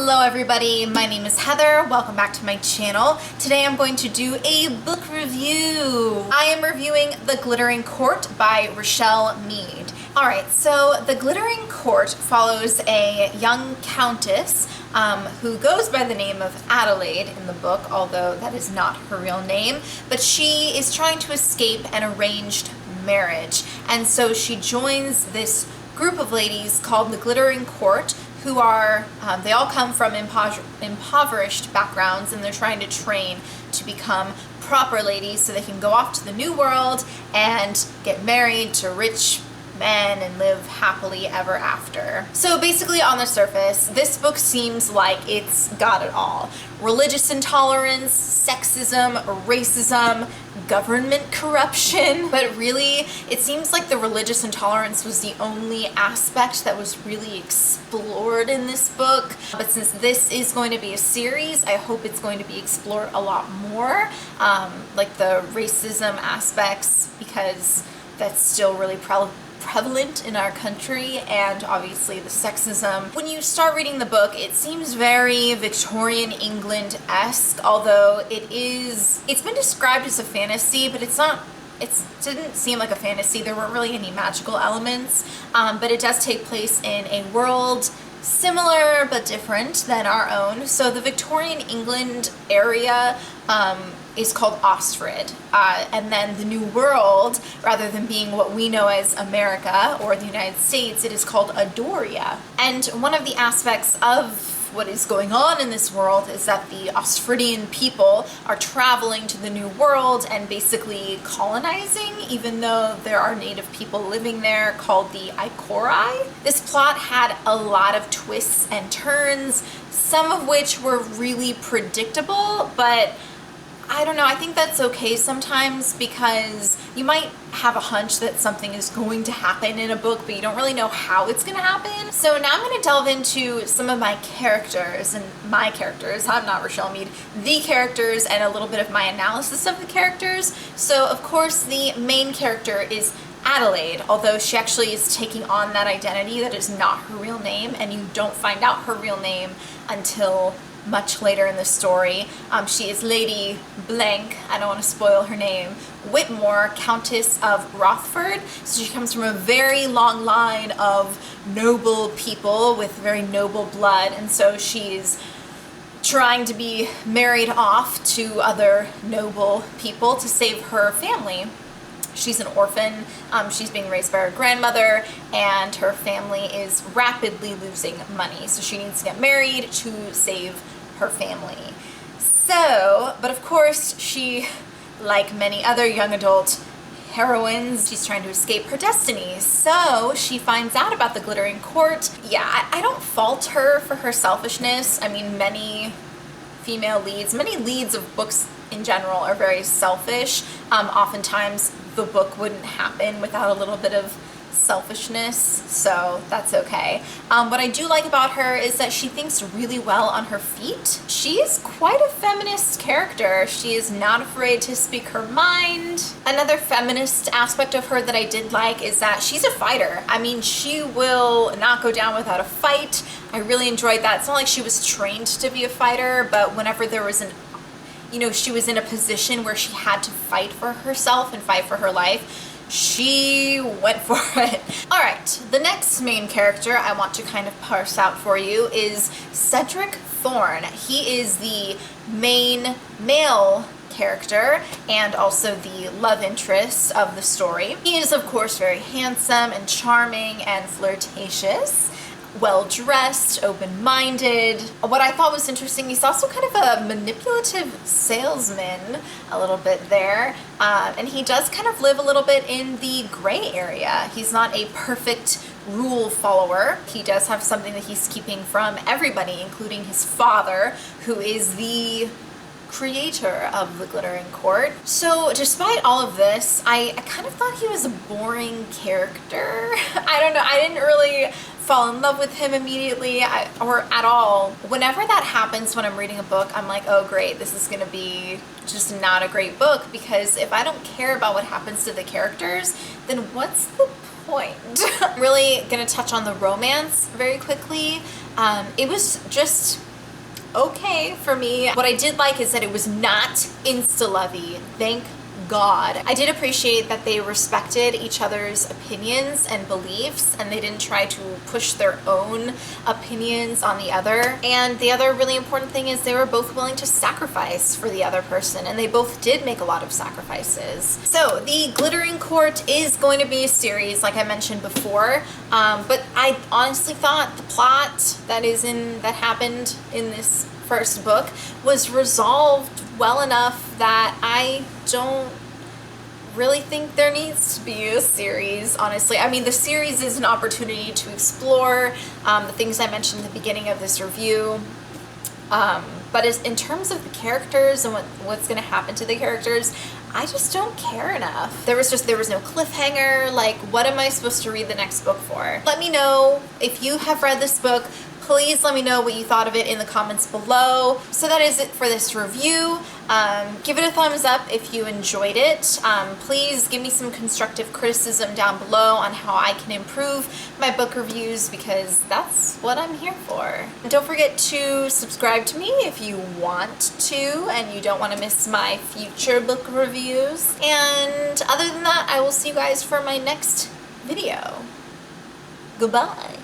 Hello everybody, my name is Heather. Welcome back to my channel. Today I'm going to do a book review. I am reviewing The Glittering Court by Richelle Mead. Alright, so The Glittering Court follows a young countess who goes by the name of Adelaide in the book, although that is not her real name, but she is trying to escape an arranged marriage, and so she joins this group of ladies called the Glittering Court, who are, they all come from impoverished backgrounds, and they're trying to train to become proper ladies so they can go off to the new world and get married to rich men and live happily ever after. So basically, on the surface, this book seems like it's got it all. Religious intolerance, sexism, racism, government corruption, but really it seems like the religious intolerance was the only aspect that was really explored in this book. But since this is going to be a series, I hope it's going to be explored a lot more, like the racism aspects, because that's still really prevalent in our country, and obviously the sexism. When you start reading the book, it seems very Victorian England-esque, although it's been described as a fantasy, but it didn't seem like a fantasy. There weren't really any magical elements, but it does take place in a world similar but different than our own. So the Victorian England area is called Osfrid, and then the New World, rather than being what we know as America or the United States, it is called Adoria. And one of the aspects of what is going on in this world is that the Osfridian people are traveling to the New World and basically colonizing, even though there are native people living there called the Ikori. This plot had a lot of twists and turns, some of which were really predictable, but I don't know, I think that's okay sometimes, because you might have a hunch that something is going to happen in a book, but you don't really know how it's going to happen. So now I'm going to delve into some of my characters, and my characters, I'm not Richelle Mead, the characters, and a little bit of my analysis of the characters. So of course the main character is Adelaide, although she actually is taking on that identity that is not her real name, and you don't find out her real name until much later in the story. She is Lady Blank, I don't want to spoil her name, Whitmore, Countess of Rothford. So she comes from a very long line of noble people with very noble blood, and so she's trying to be married off to other noble people to save her family. She's an orphan, she's being raised by her grandmother, and her family is rapidly losing money, so she needs to get married to save her family. So, but of course she, like many other young adult heroines, she's trying to escape her destiny. So she finds out about the Glittering Court. Yeah, I don't fault her for her selfishness. I mean, many leads of books in general are very selfish. Oftentimes the book wouldn't happen without a little bit of selfishness, so that's okay. What I do like about her is that she thinks really well on her feet. She is quite a feminist character. She is not afraid to speak her mind. Another feminist aspect of her that I did like is that she's a fighter. I mean, she will not go down without a fight. I really enjoyed that. It's not like she was trained to be a fighter, but whenever there was she was in a position where she had to fight for herself and fight for her life, she went for it. Alright, the next main character I want to kind of parse out for you is Cedric Thorne. He is the main male character and also the love interest of the story. He is, of course, very handsome and charming and flirtatious, well-dressed, open-minded. What I thought was interesting, he's also kind of a manipulative salesman a little bit there, and he does kind of live a little bit in the gray area. He's not a perfect rule follower. He does have something that he's keeping from everybody, including his father, who is the creator of the Glittering Court. So despite all of this, I kind of thought he was a boring character. I don't know, I didn't really fall in love with him immediately or at all. Whenever that happens when I'm reading a book, I'm like, oh great, this is gonna be just not a great book, because if I don't care about what happens to the characters, then what's the point? I'm really gonna touch on the romance very quickly. It was just okay for me. What I did like is that it was not insta-lovey. Thank God. I did appreciate that they respected each other's opinions and beliefs, and they didn't try to push their own opinions on the other. And the other really important thing is they were both willing to sacrifice for the other person, and they both did make a lot of sacrifices. So the Glittering Court is going to be a series, like I mentioned before, but I honestly thought the plot that happened in this first book was resolved well enough that I don't really think there needs to be a series, honestly. I mean, the series is an opportunity to explore the things I mentioned at the beginning of this review. But in terms of the characters and what's going to happen to the characters, I just don't care enough. There was no cliffhanger. Like, what am I supposed to read the next book for? Let me know if you have read this book. Please let me know what you thought of it in the comments below. So that is it for this review. Give it a thumbs up if you enjoyed it. Please give me some constructive criticism down below on how I can improve my book reviews, because that's what I'm here for. And don't forget to subscribe to me if you want to and you don't want to miss my future book reviews. And other than that, I will see you guys for my next video. Goodbye.